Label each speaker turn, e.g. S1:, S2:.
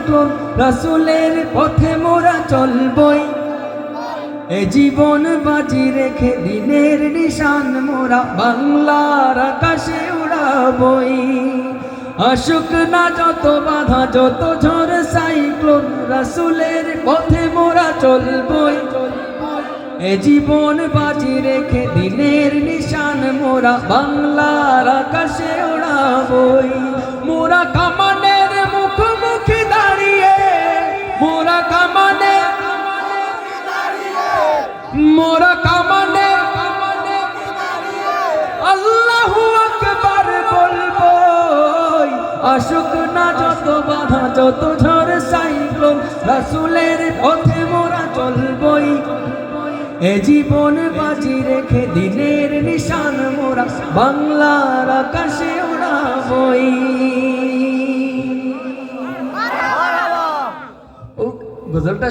S1: Cyclone, রাসূলের পথে মোরা চলবই। এ জীবন বাজি রেখে দিনের নিশান মোরা বাংলার আকাশে উড়াবই। আসুক না যত বাধা যত ঝড় সাইক্লোন, রাসূলের পথে মোরা চলবই। এ জীবন বাজি রেখে দিনের নিশান মোরা বাংলার আকাশে উড়াবই। মোরা কামানের মুখোমুখি দাঁড়িয়ে, মোরা কামানে, মোরা কামানে আল্লাহু আকবার বলবো। আসুক না যত বাধা যত ঝড় সাইক্লোন, রাসূলের পথে মোরা চলবই। এ জীবন বাজি রেখে দিনের নিশান মোরা বাংলার আকাশে উড়াবই। গজলটা